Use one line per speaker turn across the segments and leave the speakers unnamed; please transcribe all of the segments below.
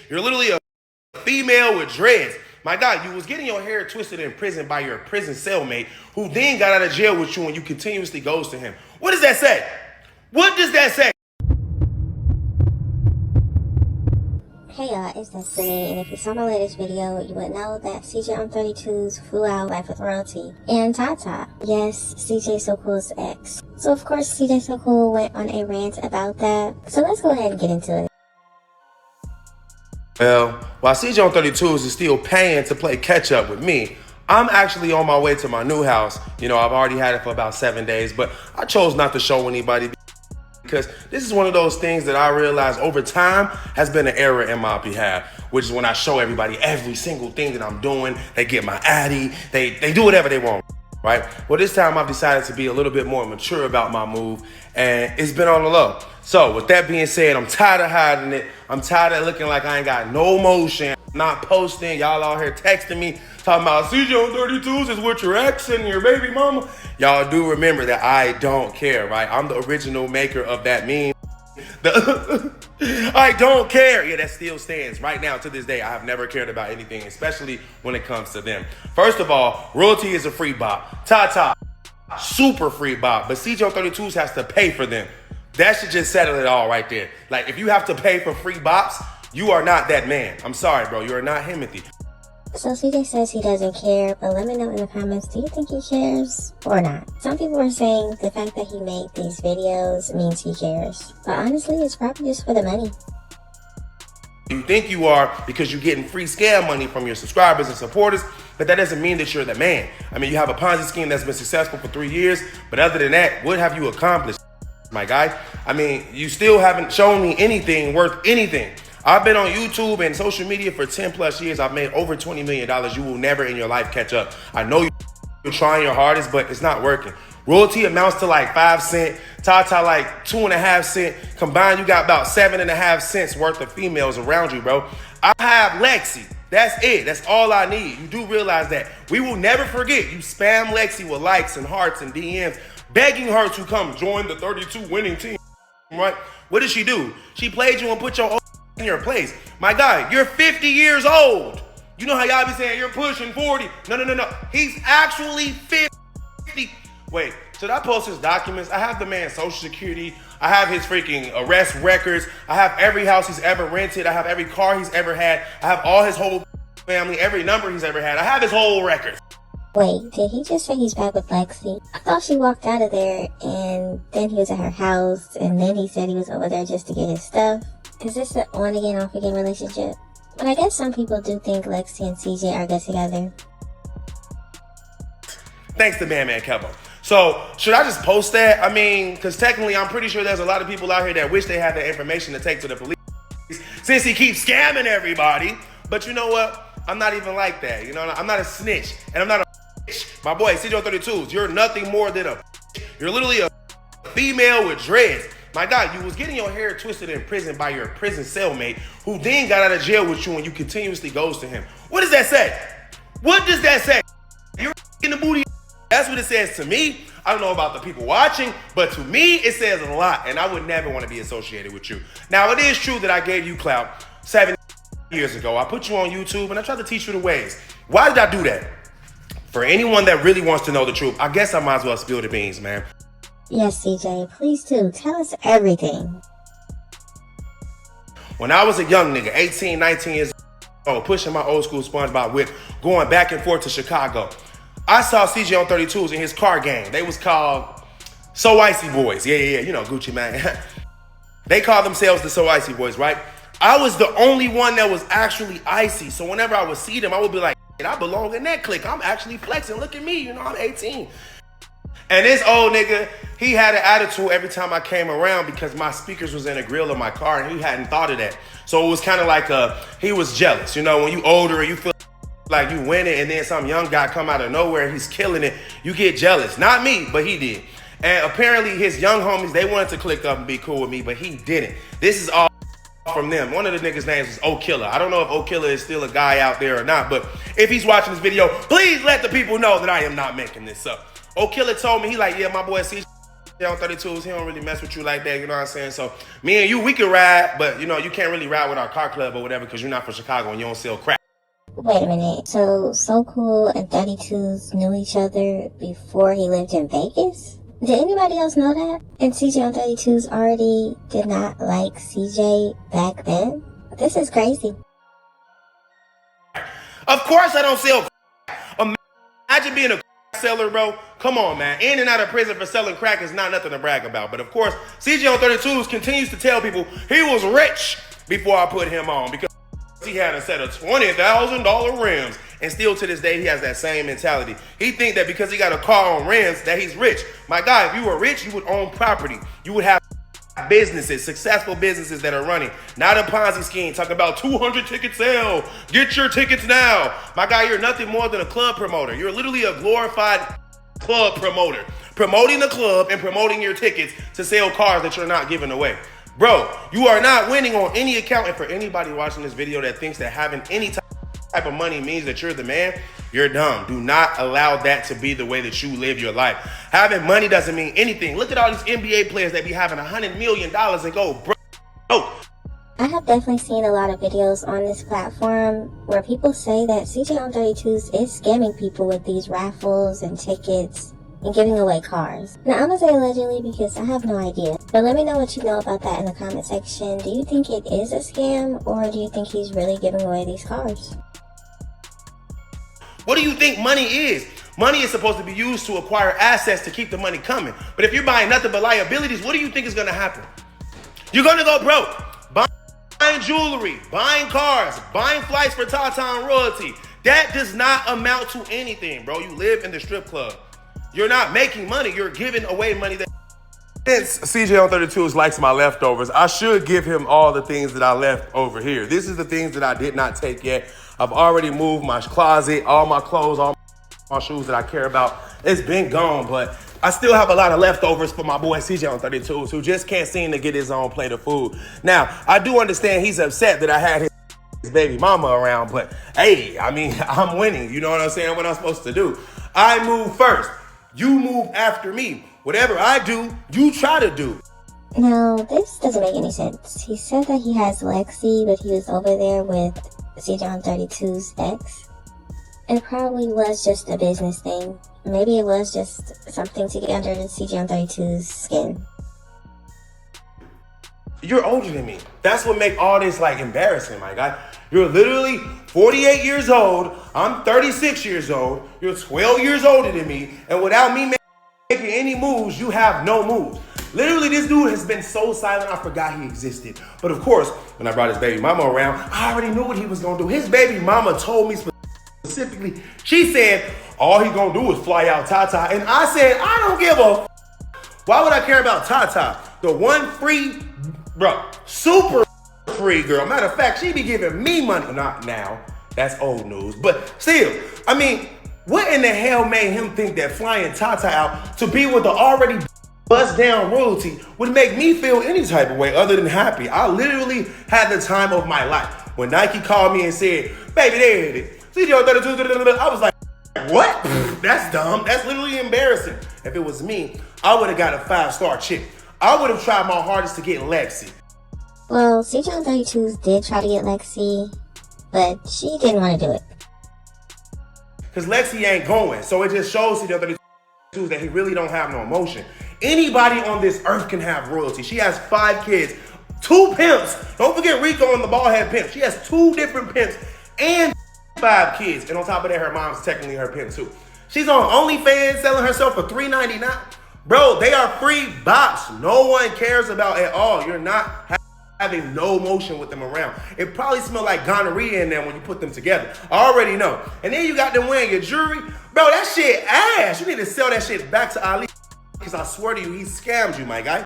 You're literally a female with dreads. My God, you was getting your hair twisted in prison by your prison cellmate who then got out of jail with you and you continuously goes to him. What does that say? What does that say?
Hey y'all, it's Destiny, and if you saw my latest video, you would know that CJ on 32's flew out Life with Royalty and TaTa. Yes, CJ So Cool's ex. So of course CJ So Cool went on a rant about that. So let's go ahead and get into it.
Well, while CJ on 32s is still paying to play catch up with me, I'm actually on my way to my new house. You know, I've already had it for about 7 days, but I chose not to show anybody because this is one of those things that I realized over time has been an error in my behalf, which is when I show everybody every single thing that I'm doing. They get my addy, they do whatever they want, right? Well, this time I've decided to be a little bit more mature about my move, and it's been on the low. So with that being said, I'm tired of hiding it. I'm tired of looking like I ain't got no motion. I'm not posting. Y'all out here texting me, talking about CJ on 32s is with your ex and your baby mama. Y'all do remember that I don't care, right? I'm the original maker of that meme. I don't care. Yeah, that still stands. Right now, to this day, I have never cared about anything, especially when it comes to them. First of all, royalty is a free bop. TaTa, super free bop. But CJ on 32s has to pay for them. That should just settle it all right there. Like, if you have to pay for free bops, you are not that man. I'm sorry, bro. You are not Timothy.
So CJ says he doesn't care, but let me know in the comments, do you think he cares or not? Some people are saying the fact that he made these videos means he cares. But honestly, it's probably just for the money.
You think you are because you're getting free scam money from your subscribers and supporters, but that doesn't mean that you're the man. I mean, you have a Ponzi scheme that's been successful for 3 years, but other than that, what have you accomplished, my guy? I mean, you still haven't shown me anything worth anything. I've been on YouTube and social media for 10 plus years. I've made over $20 million. You will never in your life catch up. I know you're trying your hardest, but it's not working. Royalty amounts to like 5 cents. TaTa like 2.5 cents. Combined, you got about 7.5 cents worth of females around you, bro. I have Lexi. That's it. That's all I need. You do realize that. We will never forget. You spam Lexi with likes and hearts and DMs, begging her to come join the 32 winning team, right? What did she do? She played you and put your in your place. My guy, you're 50 years old. You know how y'all be saying you're pushing 40. No. He's actually 50. Wait, should I post his documents? I have the man's social security. I have his freaking arrest records. I have every house he's ever rented. I have every car he's ever had. I have all his whole family, every number he's ever had. I have his whole record.
Wait, did he just say he's back with Lexi? I thought she walked out of there and then he was at her house and then he said he was over there just to get his stuff. Is this an on again, off again relationship? But I guess some people do think Lexi and CJ are good together.
Thanks to Man Kevo. So, should I just post that? I mean, because technically I'm pretty sure there's a lot of people out here that wish they had that information to take to the police since he keeps scamming everybody. But you know what? I'm not even like that. You know, I'm not a snitch and I'm not a bitch. My boy, CJ on 32s, you're nothing more than a You're literally a female with dreads. My God, you was getting your hair twisted in prison by your prison cellmate who then got out of jail with you and you continuously goes to him. What does that say? What does that say? You're in the booty. That's what it says to me. I don't know about the people watching, but to me, it says a lot, and I would never want to be associated with you. Now, it is true that I gave you clout 7 years ago. I put you on YouTube, and I tried to teach you the ways. Why did I do that? For anyone that really wants to know the truth, I guess I might as well spill the beans, man.
Yes, CJ, please do. Tell us everything.
When I was a young nigga, 18, 19 years old, pushing my old school SpongeBob whip, going back and forth to Chicago, I saw CJ on 32s in his car gang. They was called So Icy Boys. Yeah, you know Gucci, man. They called themselves the So Icy Boys, right? I was the only one that was actually icy. So whenever I would see them, I would be like, I belong in that clique. I'm actually flexing. Look at me. You know, I'm 18. And this old nigga, he had an attitude every time I came around because my speakers was in the grill of my car and he hadn't thought of that. So it was kind of like he was jealous. You know, when you older and you feel like you win it and then some young guy come out of nowhere and he's killing it, you get jealous. Not me, but he did. And apparently his young homies, they wanted to click up and be cool with me, but he didn't. This is all from them. One of the niggas' names is O-Killer. I don't know if O-Killer is still a guy out there or not, but if he's watching this video, please let the people know that I am not making this up. O-Killer told me, he like, yeah, my boy CJ on 32s, he don't really mess with you like that, you know what I'm saying? So me and you, we can ride, but you know, you can't really ride with our car club or whatever because you're not from Chicago and you don't sell crack.
Wait a minute. So Cool and 32s knew each other before he lived in Vegas? Did anybody else know that? And CJ on 32s already did not like CJ back then? This is crazy.
Of course I don't sell crack. Imagine being a crack seller, bro. Come on, man. In and out of prison for selling crack is not nothing to brag about. But of course, CJ on 32s continues to tell people he was rich before I put him on because he had a set of $20,000 rims. And still to this day, he has that same mentality. He think that because he got a car on rims that he's rich. My guy, if you were rich, you would own property. You would have businesses, successful businesses that are running. Not a Ponzi scheme talking about 200 ticket sale. Get your tickets now. My guy, you're nothing more than a club promoter. You're literally a glorified club promoter. Promoting the club and promoting your tickets to sell cars that you're not giving away. Bro, you are not winning on any account. And for anybody watching this video that thinks that having any type of money means that you're the man, you're dumb. Do not allow that to be the way that you live your life. Having money doesn't mean anything. Look at all these NBA players that be having $100 million and go broke.
I have definitely seen a lot of videos on this platform where people say that CJ on 32s is scamming people with these raffles and tickets and giving away cars. Now, I'm gonna say allegedly because I have no idea. But let me know what you know about that in the comment section. Do you think it is a scam, or do you think he's really giving away these cars?
What do you think money is? Money is supposed to be used to acquire assets to keep the money coming. But if you're buying nothing but liabilities, what do you think is gonna happen? You're gonna go broke. Buying jewelry, buying cars, buying flights for TaTa and royalty. That does not amount to anything, bro. You live in the strip club. You're not making money. You're giving away money. Since CJ on 32s likes my leftovers, I should give him all the things that I left over here. This is the things that I did not take yet. I've already moved my closet, all my clothes, all my shoes that I care about. It's been gone, but I still have a lot of leftovers for my boy CJ on 32s who just can't seem to get his own plate of food. Now, I do understand he's upset that I had his baby mama around, but hey, I mean, I'm winning. You know what I'm saying? What I'm supposed to do. I move first. You move after me. Whatever I do, you try to do.
Now, this doesn't make any sense. He said that he has Lexi, but he was over there with CJ on 32's ex. It probably was just a business thing. Maybe it was just something to get under the CJ on 32's skin.
You're older than me. That's what make all this like embarrassing, my guy. You're literally 48 years old. I'm 36 years old. You're 12 years older than me. And without me making any moves, you have no moves. Literally, this dude has been so silent, I forgot he existed. But of course, when I brought his baby mama around, I already knew what he was gonna do. His baby mama told me specifically, she said, all he gonna do is fly out TaTa. And I said, I don't give a why would I care about TaTa? The one free, bro, super free girl. Matter of fact, she be giving me money. Not now, that's old news. But still, I mean, what in the hell made him think that flying TaTa out to be with the already bust down royalty would make me feel any type of way other than happy? I literally had the time of my life. When Nike called me and said, baby, there it is. CJ 32, I was like, what? That's dumb. That's literally embarrassing. If it was me, I would have got a 5-star chick. I would have tried my hardest to get Lexi.
Well, CJ on 32's did try to get Lexi, but she didn't want to do it.
Because Lexi ain't going. So it just shows CJ on 32's that he really don't have no emotion. Anybody on this earth can have royalty. She has 5 kids, 2 pimps. Don't forget Rico and the ballhead pimp. She has 2 different pimps and 5 kids. And on top of that, her mom's technically her pimp too. She's on OnlyFans selling herself for $3.99. Bro, they are free bots. No one cares about at all. You're not having no emotion with them around. It probably smells like gonorrhea in there when you put them together. I already know. And then you got them wearing your jewelry. Bro, that shit ass. You need to sell that shit back to Ali. Because I swear to you, he scammed you, my guy.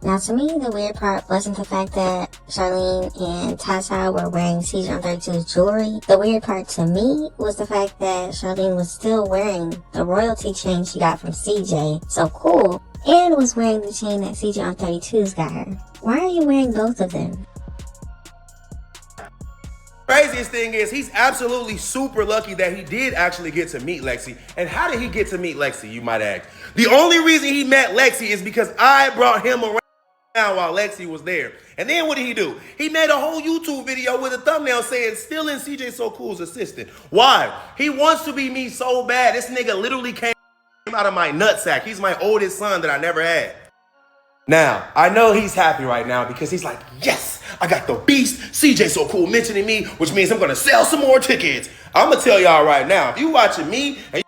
Now, to me, the weird part wasn't the fact that Charlene and TaTa were wearing CJ on 32's jewelry. The weird part to me was the fact that Charlene was still wearing the royalty chain she got from CJ, so cool, and was wearing the chain that CJ on 32's got her. Why are you wearing both of them?
craziest thing is he's absolutely super lucky that he did actually get to meet Lexi. And how did he get to meet Lexi, you might ask? The only reason he met Lexi is because I brought him around while Lexi was there. And then what did he do? He made a whole YouTube video with a thumbnail saying, stealing CJ So Cool's assistant. Why? He wants to be me so bad. This nigga literally came out of my nutsack. He's my oldest son that I never had. Now, I know he's happy right now because he's like, yes, I got the beast. CJ So Cool mentioning me, which means I'm going to sell some more tickets. I'm going to tell y'all right now, if you watching me and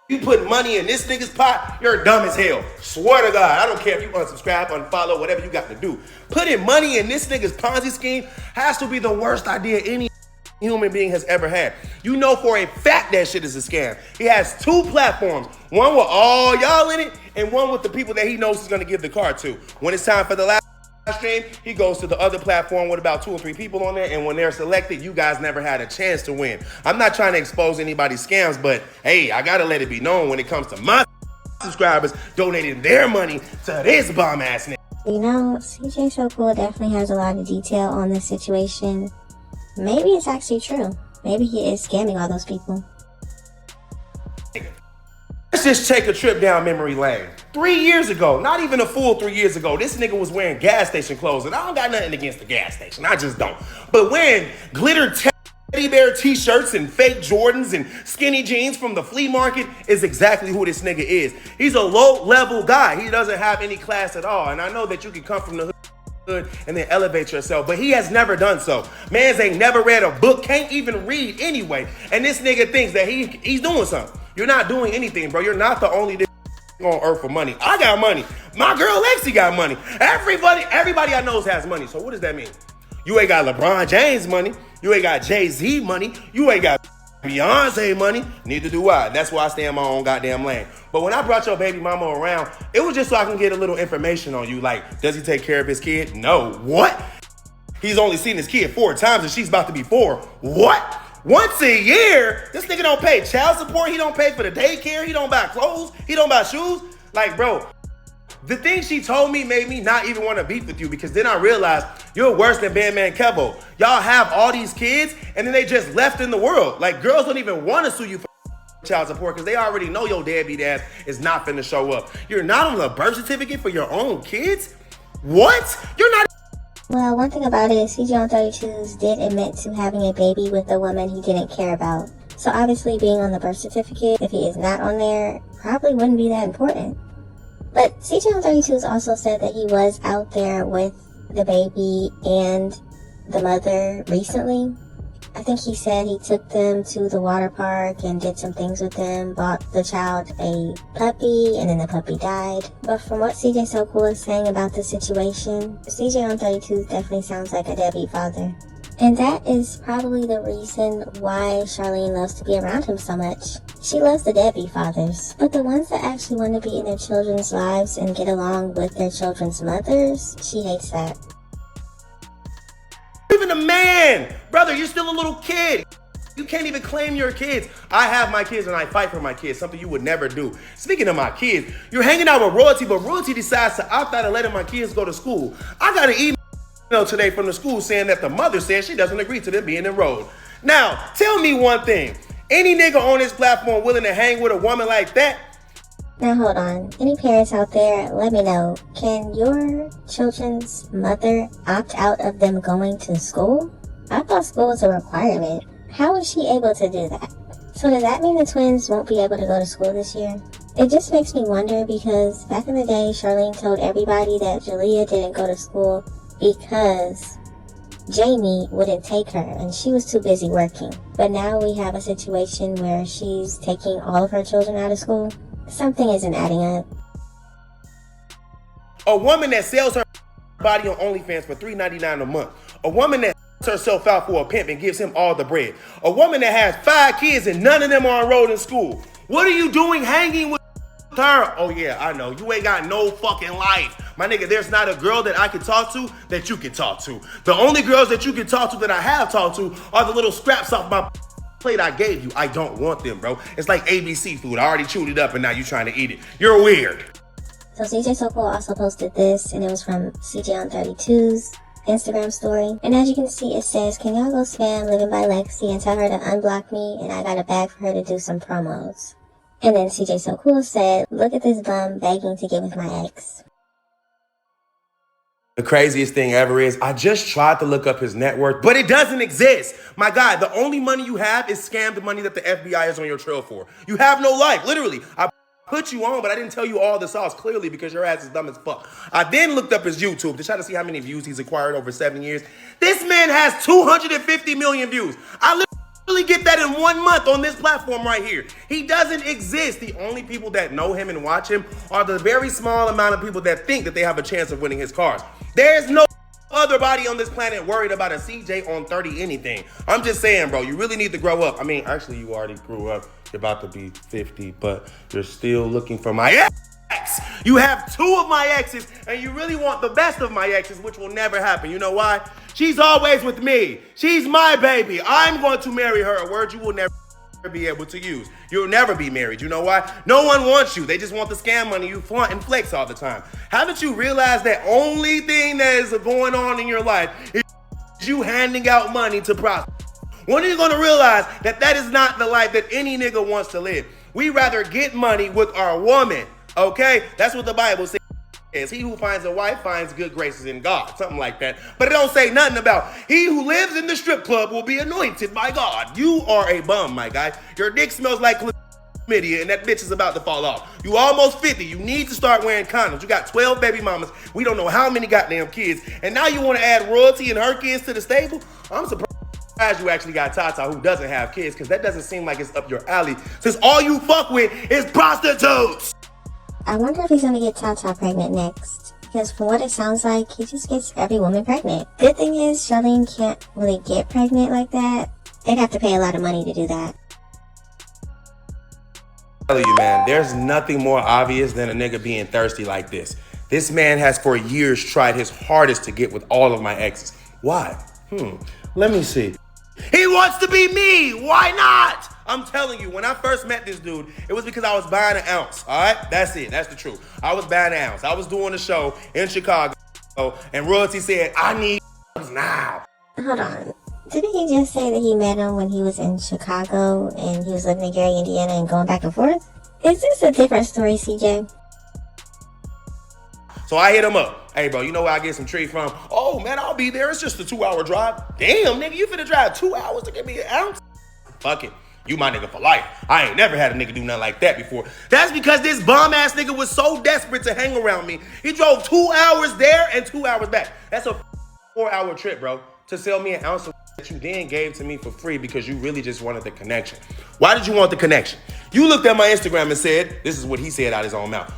you put money in this nigga's pot, you're dumb as hell. Swear to God, I don't care if you unsubscribe, unfollow, whatever you got to do. Putting money in this nigga's Ponzi scheme has to be the worst idea any human being has ever had. You know for a fact that shit is a scam. He has two platforms, one with all y'all in it and one with the people that he knows he's gonna give the card to. When it's time for the live stream, he goes to the other platform with about 2 or 3 people on there, and when they're selected, you guys never had a chance to win. I'm not trying to expose anybody's scams, but hey, I gotta let it be known when it comes to my subscribers donating their money to this bum ass nigga.
You know, CJ So Cool definitely has a lot of detail on this situation. Maybe it's actually true. Maybe he is scamming all those people.
Let's just take a trip down memory lane. 3 years ago, not even a full 3 years ago, this nigga was wearing gas station clothes. And I don't got nothing against the gas station. I just don't. But wearing glitter teddy bear t-shirts and fake Jordans and skinny jeans from the flea market is exactly who this nigga is. He's a low-level guy. He doesn't have any class at all. And I know that you can come from the hood and then elevate yourself, but he has never done so. Mans ain't never read a book, can't even read anyway, and this nigga thinks that he's doing something. You're not doing anything, bro. You're not the only on earth for money. I got money. My girl Lexi got money. Everybody I know has money. So what does that mean? You ain't got LeBron James money. You ain't got Jay-Z money. You ain't got Beyonce money. Neither do I. That's why I stay in my own goddamn lane. But when I brought your baby mama around, it was just so I can get a little information on you. Like, does he take care of his kid? No. What? He's only seen his kid 4 times and she's about to be 4. What? Once a year? This nigga don't pay child support. He don't pay for the daycare. He don't buy clothes. He don't buy shoes. Like, bro, the thing she told me made me not even want to beef with you, because then I realized you're worse than Bandman Kevo. Y'all have all these kids and then they just left in the world. Like, girls don't even want to sue you for child support because they already know your deadbeat ass is not finna show up. You're not on the birth certificate for your own kids? What? You're not.
Well, one thing about it is CJ on 32s did admit to having a baby with a woman he didn't care about. So obviously being on the birth certificate, if he is not on there, probably wouldn't be that important. But CJ on 32s also said that he was out there with the baby and the mother recently. I think he said he took them to the water park and did some things with them, bought the child a puppy, and then the puppy died. But from what CJ So Cool is saying about the situation, CJ on 32 definitely sounds like a deadbeat father. And that is probably the reason why Charlene loves to be around him so much. She loves the deadbeat fathers, but the ones that actually want to be in their children's lives and get along with their children's mothers, she hates that.
Even a man, brother, you're still a little kid. You can't even claim your kids. I have my kids and I fight for my kids, something you would never do. Speaking of my kids, you're hanging out with royalty, but royalty decides to opt out of letting my kids go to school. I got an email today from the school saying that the mother says she doesn't agree to them being enrolled. Now, tell me one thing. Any nigga on this platform willing to hang with a woman like that?
Now hold on, any parents out there, let me know, can your children's mother opt out of them going to school? I thought school was a requirement. How was she able to do that? So does that mean the twins won't be able to go to school this year? It just makes me wonder, because back in the day, Charlene told everybody that Jalea didn't go to school because Jamie wouldn't take her and she was too busy working. But now we have a situation where she's taking all of her children out of school. Something isn't adding up.
A woman that sells her body on OnlyFans for $3.99 a month. A woman that herself out for a pimp and gives him all the bread. A woman that has 5 kids and none of them are enrolled in school. What are you doing hanging with her? Oh yeah, I know. You ain't got no fucking life. My nigga, there's not a girl that I can talk to that you can talk to. The only girls that you can talk to that I have talked to are the little scraps off my plate I gave you. I don't want them, bro. It's like ABC food. I already chewed it up and now you trying to eat it. You're weird.
So CJ So Cool also posted this, and it was from CJ on 32s. Instagram story. And as you can see, it says, "Can y'all go spam Living by Lexi and tell her to unblock me, and I got a bag for her to do some promos." And then CJ So Cool said, "Look at this bum begging to get with my ex."
The craziest thing ever is I just tried to look up his net worth, but it doesn't exist. My God, the only money you have is scammed money that the FBI is on your trail for. You have no life, literally. I put you on, but I didn't tell you all the sauce clearly because your ass is dumb as fuck. I then looked up his YouTube to try to see how many views he's acquired over 7 years. This man has 250 million views. I literally get that in 1 month on this platform right here. He doesn't exist. The only people that know him and watch him are the very small amount of people that think that they have a chance of winning his cars. There's no other body on this planet worried about a CJ on 30 anything. I'm just saying, bro, you really need to grow up. I mean, actually, you already grew up. You're about to be 50, but you're still looking for my ex. You have 2 of my exes, and you really want the best of my exes, which will never happen. You know why? She's always with me. She's my baby. I'm going to marry her, a word you will never be able to use. You'll never be married. You know why? No one wants you. They just want the scam money you flaunt and flex all the time. Haven't you realized that only thing that is going on in your life is you handing out money to prostitutes? When are you going to realize that that is not the life that any nigga wants to live? We rather get money with our woman, okay? That's what the Bible says. He who finds a wife finds good graces in God, something like that. But it don't say nothing about he who lives in the strip club will be anointed by God. You are a bum, my guy. Your dick smells like chlamydia, and that bitch is about to fall off. You almost 50. You need to start wearing condoms. You got 12 baby mamas. We don't know how many goddamn kids. And now you want to add royalty and her kids to the stable? I'm surprised you actually got TaTa who doesn't have kids, because that doesn't seem like it's up your alley, since all you fuck with is prostitutes.
I wonder if he's gonna get TaTa pregnant next. Because from what it sounds like, he just gets every woman pregnant. Good thing is, Charlene can't really get pregnant like that. They'd have to pay a lot of money to do that.
I'm telling you, man, there's nothing more obvious than a nigga being thirsty like this. This man has for years tried his hardest to get with all of my exes. Why? Let me see. He wants to be me. Why not? I'm telling you, when I first met this dude, it was because I was buying an ounce. All right? That's it. That's the truth. I was buying an ounce. I was doing a show in Chicago, and royalty said, "I need now."
Hold on. Didn't he just say that he met him when he was in Chicago and he was living in Gary, Indiana and going back and forth? Is this a different story, CJ?
So I hit him up. "Hey, bro, you know where I get some tree from?" "Oh, man, I'll be there. It's just a 2-hour drive." "Damn, nigga, you finna drive 2 hours to get me an ounce?" "Fuck it. You my nigga for life. I ain't never had a nigga do nothing like that before." That's because this bum-ass nigga was so desperate to hang around me. He drove 2 hours there and 2 hours back. That's a 4-hour trip, bro, to sell me an ounce of that you then gave to me for free because you really just wanted the connection. Why did you want the connection? You looked at my Instagram and said, this is what he said out his own mouth.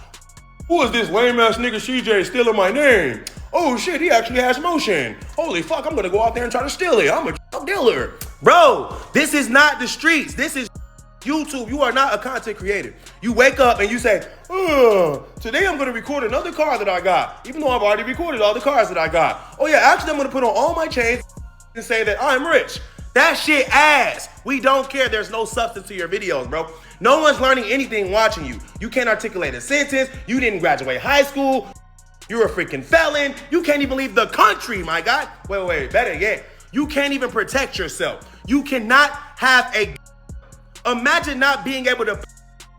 "Who is this lame-ass nigga CJ stealing my name? Oh, shit, he actually has motion. Holy fuck, I'm gonna go out there and try to steal it. I'm a drug dealer." Bro, this is not the streets. This is YouTube. You are not a content creator. You wake up and you say, today I'm gonna record another car that I got, even though I've already recorded all the cars that I got. Oh yeah, actually I'm gonna put on all my chains and say that I'm rich. That shit ass. We don't care. There's no substance to your videos, bro. No one's learning anything watching you. You can't articulate a sentence. You didn't graduate high school. You're a freaking felon. You can't even leave the country, my guy. Wait, better yet. You can't even protect yourself. You cannot have a... Imagine not being able to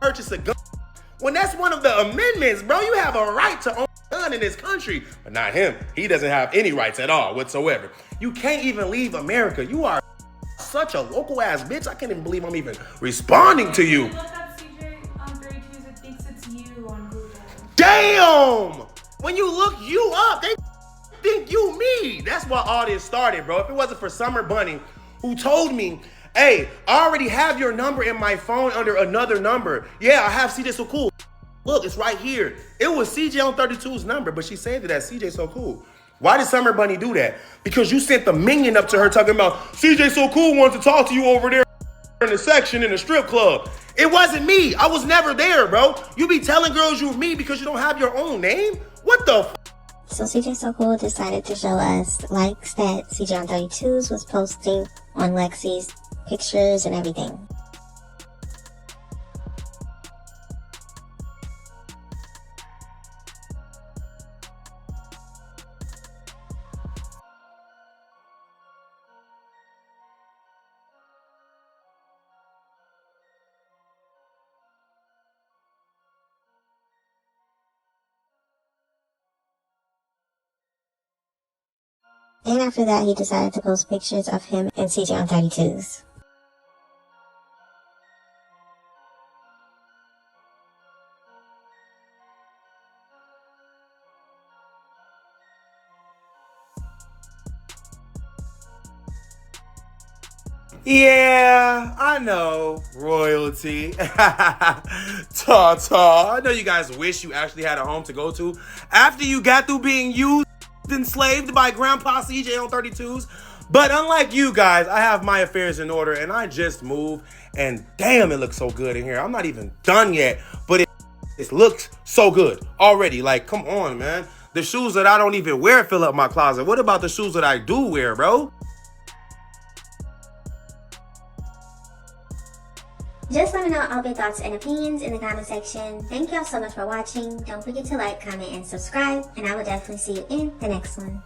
purchase a gun. When that's one of the amendments, bro, you have a right to own a gun in this country. But not him. He doesn't have any rights at all whatsoever. You can't even leave America. You are such a local ass bitch. I can't even believe I'm even responding to you.
Look up CJ it thinks it's you on Google.
Damn! When you look you up, they think you me. That's why all this started, bro. If it wasn't for Summer Bunny, who told me, "Hey, I already have your number in my phone under another number. Yeah, I have CJ So Cool. Look, it's right here." It was CJ on 32's number, but she saved it as CJ So Cool. Why did Summer Bunny do that? Because you sent the minion up to her talking about, "CJ So Cool wants to talk to you over there in the section in the strip club." It wasn't me. I was never there, bro. You be telling girls you me because you don't have your own name? What the f?
So CJ So Cool decided to show us likes that CJ on 32's was posting on Lexi's pictures and everything. And after that, he decided to post pictures of him and CJ on 32s.
Yeah, I know. Royalty. TaTa. I know you guys wish you actually had a home to go to after you got through being used and enslaved by Grandpa CJ on 32s. But unlike you guys, I have my affairs in order and I just moved. And damn, it looks so good in here. I'm not even done yet, but it looks so good already. Like, come on, man. The shoes that I don't even wear fill up my closet. What about the shoes that I do wear, bro?
Just let me know all of your thoughts and opinions in the comment section. Thank y'all so much for watching. Don't forget to like, comment, and subscribe. And I will definitely see you in the next one.